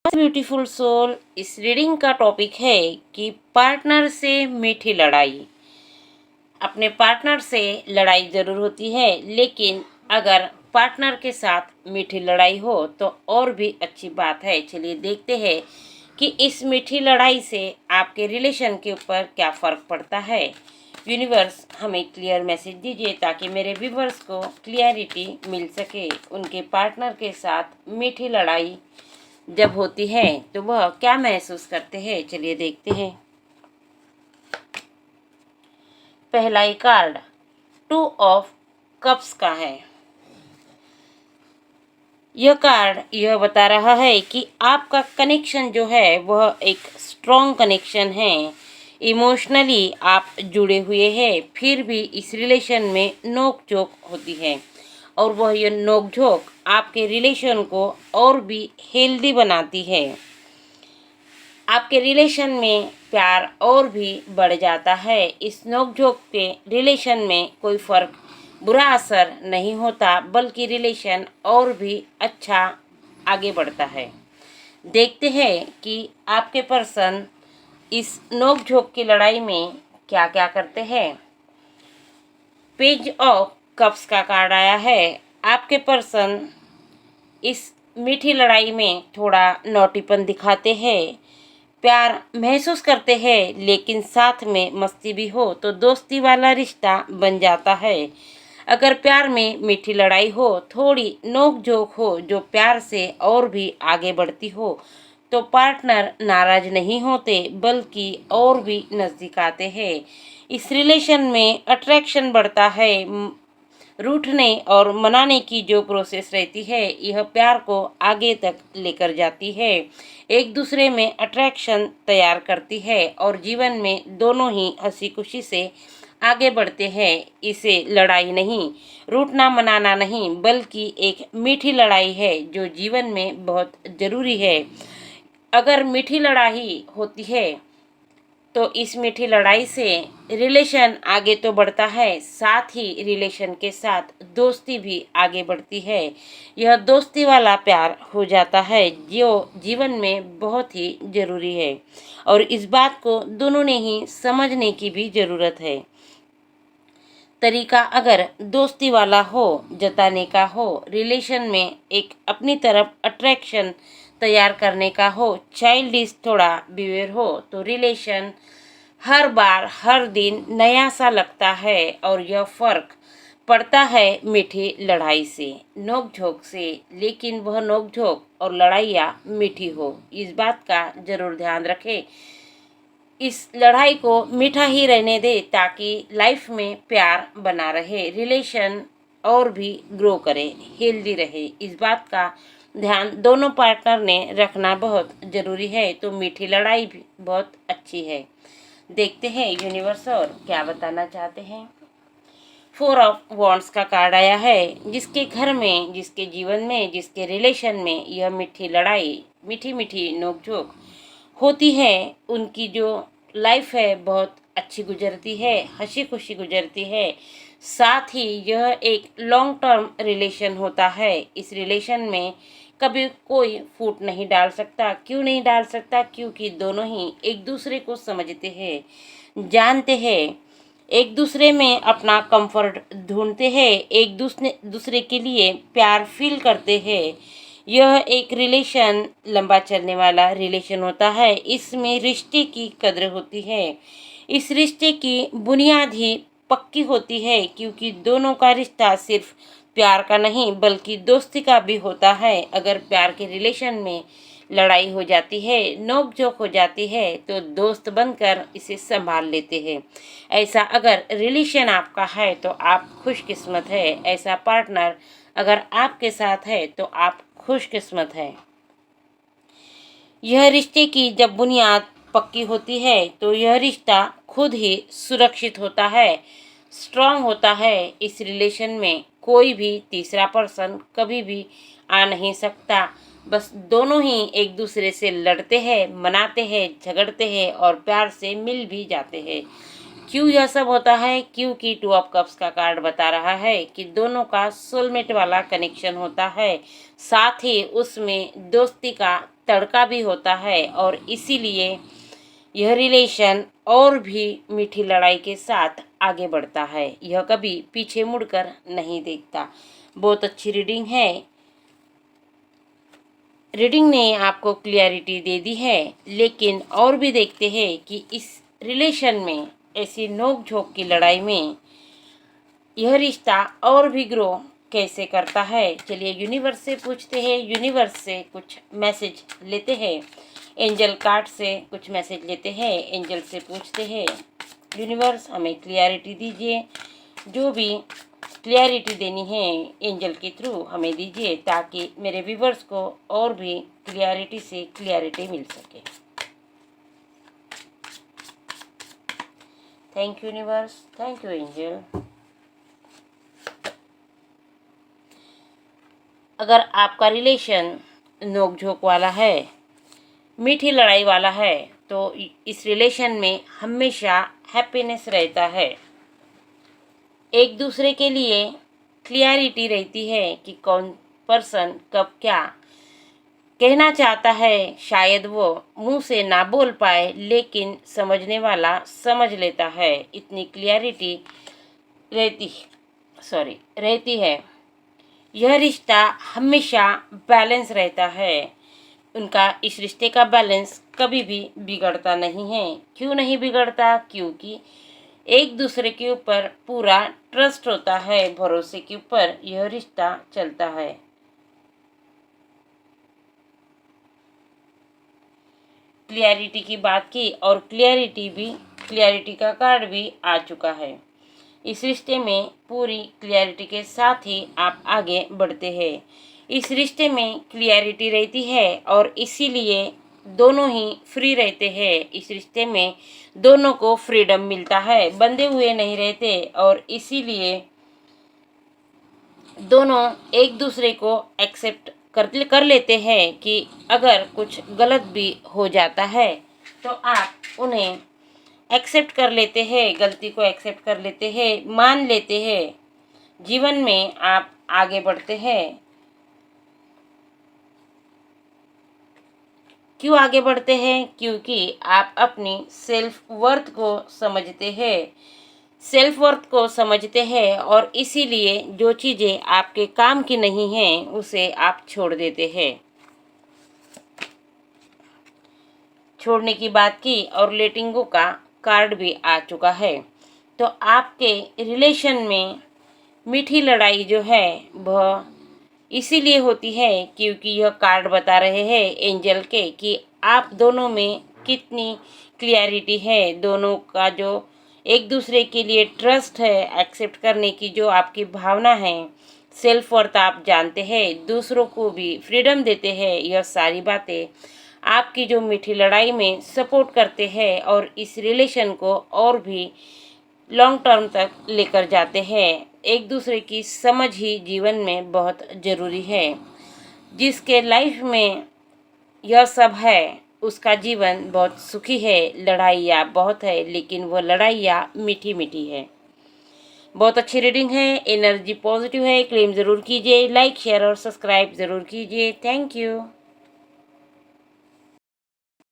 Beautiful soul, इस reading का topic है कि पार्टनर से मीठी लड़ाई। अपने पार्टनर से लड़ाई ज़रूर होती है, लेकिन अगर पार्टनर के साथ मीठी लड़ाई हो तो और भी अच्छी बात है। चलिए देखते हैं कि इस मीठी लड़ाई से आपके रिलेशन के ऊपर क्या फ़र्क पड़ता है। यूनिवर्स हमें क्लियर मैसेज दीजिए ताकि मेरे व्यूवर्स को क्लियरिटी मिल सके। उनके पार्टनर के साथ मीठी लड़ाई जब होती है तो वह क्या महसूस करते हैं, चलिए देखते हैं। पहला ही कार्ड 2 ऑफ कप्स का है। यह कार्ड यह बता रहा है कि आपका कनेक्शन जो है वह एक स्ट्रॉन्ग कनेक्शन है। इमोशनली आप जुड़े हुए हैं, फिर भी इस रिलेशन में नोक झोंक होती है और वह ये नोक झोंक आपके रिलेशन को और भी हेल्दी बनाती है। आपके रिलेशन में प्यार और भी बढ़ जाता है। इस नोक झोंक के रिलेशन में कोई फ़र्क बुरा असर नहीं होता, बल्कि रिलेशन और भी अच्छा आगे बढ़ता है। देखते हैं कि आपके पर्सन इस नोक झोंक की लड़ाई में क्या क्या करते हैं। पेज ऑफ कप्स का कार्ड आया है। आपके पर्सन इस मीठी लड़ाई में थोड़ा नौटीपन दिखाते हैं, प्यार महसूस करते हैं, लेकिन साथ में मस्ती भी हो तो दोस्ती वाला रिश्ता बन जाता है। अगर प्यार में मीठी लड़ाई हो, थोड़ी नोक झोंक हो जो प्यार से और भी आगे बढ़ती हो, तो पार्टनर नाराज नहीं होते बल्कि और भी नज़दीक आते हैं। इस रिलेशन में अट्रैक्शन बढ़ता है। रूठने और मनाने की जो प्रोसेस रहती है यह प्यार को आगे तक लेकर जाती है, एक दूसरे में अट्रैक्शन तैयार करती है और जीवन में दोनों ही हंसी खुशी से आगे बढ़ते हैं। इसे लड़ाई नहीं, रूठना मनाना नहीं, बल्कि एक मीठी लड़ाई है जो जीवन में बहुत ज़रूरी है। अगर मीठी लड़ाई होती है तो इस मीठी लड़ाई से रिलेशन आगे तो बढ़ता है, साथ ही रिलेशन के साथ दोस्ती भी आगे बढ़ती है। यह दोस्ती वाला प्यार हो जाता है जो जीवन में बहुत ही ज़रूरी है और इस बात को दोनों ने ही समझने की भी ज़रूरत है। तरीका अगर दोस्ती वाला हो, जताने का हो, रिलेशन में एक अपनी तरफ अट्रैक्शन तैयार करने का हो, चाइल्डिश थोड़ा बिहेवियर हो, तो रिलेशन हर बार हर दिन नया सा लगता है और यह फ़र्क पड़ता है मीठी लड़ाई से, नोक झोंक से, लेकिन वह नोक झोंक और लड़ाइयाँ मीठी हो, इस बात का ज़रूर ध्यान रखें। इस लड़ाई को मीठा ही रहने दे ताकि लाइफ में प्यार बना रहे, रिलेशन और भी ग्रो करे, हेल्दी रहे, इस बात का ध्यान दोनों पार्टनर ने रखना बहुत ज़रूरी है। तो मीठी लड़ाई भी बहुत अच्छी है। देखते हैं यूनिवर्स और क्या बताना चाहते हैं। 4 ऑफ वॉन्ड्स का कार्ड आया है। जिसके घर में, जिसके जीवन में, जिसके रिलेशन में यह मीठी लड़ाई, मीठी मीठी नोक-झोंक होती है, उनकी जो लाइफ है बहुत अच्छी गुजरती है, हंसी खुशी गुजरती है। साथ ही यह एक लॉन्ग टर्म रिलेशन होता है। इस रिलेशन में कभी कोई फूट नहीं डाल सकता। क्यों नहीं डाल सकता? क्योंकि दोनों ही एक दूसरे को समझते हैं, जानते हैं, एक दूसरे में अपना कंफर्ट ढूंढते हैं, एक दूसरे के लिए प्यार फील करते हैं। यह एक रिलेशन लंबा चलने वाला रिलेशन होता है। इसमें रिश्ते की कद्र होती है। इस रिश्ते की बुनियाद ही पक्की होती है, क्योंकि दोनों का रिश्ता सिर्फ प्यार का नहीं बल्कि दोस्ती का भी होता है। अगर प्यार के रिलेशन में लड़ाई हो जाती है, नोक झोंक हो जाती है, तो दोस्त बनकर इसे संभाल लेते हैं। ऐसा अगर रिलेशन आपका है तो आप खुशकिस्मत है। ऐसा पार्टनर अगर आपके साथ है तो आप खुशकिस्मत है। यह रिश्ते की जब बुनियाद पक्की होती है तो यह रिश्ता खुद ही सुरक्षित होता है, स्ट्रांग होता है। इस रिलेशन में कोई भी तीसरा पर्सन कभी भी आ नहीं सकता। बस दोनों ही एक दूसरे से लड़ते हैं, मनाते हैं, झगड़ते हैं और प्यार से मिल भी जाते हैं। क्यों यह सब होता है? क्योंकि टू ऑफ कप्स का कार्ड बता रहा है कि दोनों का सोलमेट वाला कनेक्शन होता है, साथ ही उसमें दोस्ती का तड़का भी होता है और इसीलिए यह रिलेशन और भी मीठी लड़ाई के साथ आगे बढ़ता है। यह कभी पीछे मुड़कर नहीं देखता। बहुत अच्छी रीडिंग है। रीडिंग ने आपको क्लियरिटी दे दी है, लेकिन और भी देखते हैं कि इस रिलेशन में, ऐसी नोक झोंक की लड़ाई में यह रिश्ता और भी ग्रो कैसे करता है। चलिए यूनिवर्स से पूछते हैं, यूनिवर्स से कुछ मैसेज लेते हैं, एंजल कार्ड से कुछ मैसेज लेते हैं, एंजल से पूछते हैं यूनिवर्स हमें क्लियरिटी दीजिए, जो भी क्लियरिटी देनी है एंजल के थ्रू हमें दीजिए, ताकि मेरे व्यूवर्स को और भी क्लियरिटी से क्लियरिटी मिल सके। Thank you universe, thank you angel. अगर आपका रिलेशन नोक-झोंक वाला है, मीठी लड़ाई वाला है, तो इस रिलेशन में हमेशा हैप्पीनेस रहता है। एक दूसरे के लिए क्लियरिटी रहती है कि कौन पर्सन कब क्या कहना चाहता है। शायद वो मुंह से ना बोल पाए, लेकिन समझने वाला समझ लेता है। इतनी क्लियरिटी रहती है। यह रिश्ता हमेशा बैलेंस रहता है। उनका इस रिश्ते का बैलेंस कभी भी बिगड़ता नहीं है। क्यों नहीं बिगड़ता? क्योंकि एक दूसरे के ऊपर पूरा ट्रस्ट होता है, भरोसे के ऊपर यह रिश्ता चलता है। क्लियरिटी की बात की और क्लियरिटी का कार्ड भी आ चुका है। इस रिश्ते में पूरी क्लियरिटी के साथ ही आप आगे बढ़ते हैं। इस रिश्ते में क्लियरिटी रहती है और इसीलिए दोनों ही फ्री रहते हैं। इस रिश्ते में दोनों को फ्रीडम मिलता है, बंधे हुए नहीं रहते और इसीलिए दोनों एक दूसरे को एक्सेप्ट कर लेते हैं कि अगर कुछ गलत भी हो जाता है तो आप उन्हें एक्सेप्ट कर लेते हैं, गलती को एक्सेप्ट कर लेते हैं, मान लेते हैं। जीवन में आप आगे बढ़ते हैं। क्यों आगे बढ़ते हैं? क्योंकि आप अपनी सेल्फ वर्थ को समझते हैं, सेल्फ वर्थ को समझते हैं और इसीलिए जो चीज़ें आपके काम की नहीं हैं उसे आप छोड़ देते हैं। छोड़ने की बात की और लेटिंग गो का कार्ड भी आ चुका है। तो आपके रिलेशन में मीठी लड़ाई जो है वह इसीलिए होती है क्योंकि यह कार्ड बता रहे हैं एंजल के कि आप दोनों में कितनी क्लियरिटी है, दोनों का जो एक दूसरे के लिए ट्रस्ट है, एक्सेप्ट करने की जो आपकी भावना है, सेल्फ वर्थ आप जानते हैं, दूसरों को भी फ्रीडम देते हैं। यह सारी बातें आपकी जो मीठी लड़ाई में सपोर्ट करते हैं और इस रिलेशन को और भी लॉन्ग टर्म तक लेकर जाते हैं। एक दूसरे की समझ ही जीवन में बहुत ज़रूरी है। जिसके लाइफ में यह सब है उसका जीवन बहुत सुखी है। लड़ाइयाँ बहुत है, लेकिन वो लड़ाइयाँ मीठी मीठी है। बहुत अच्छी रीडिंग है, एनर्जी पॉजिटिव है। क्लेम ज़रूर कीजिए, लाइक शेयर और सब्सक्राइब ज़रूर कीजिए। Thank you.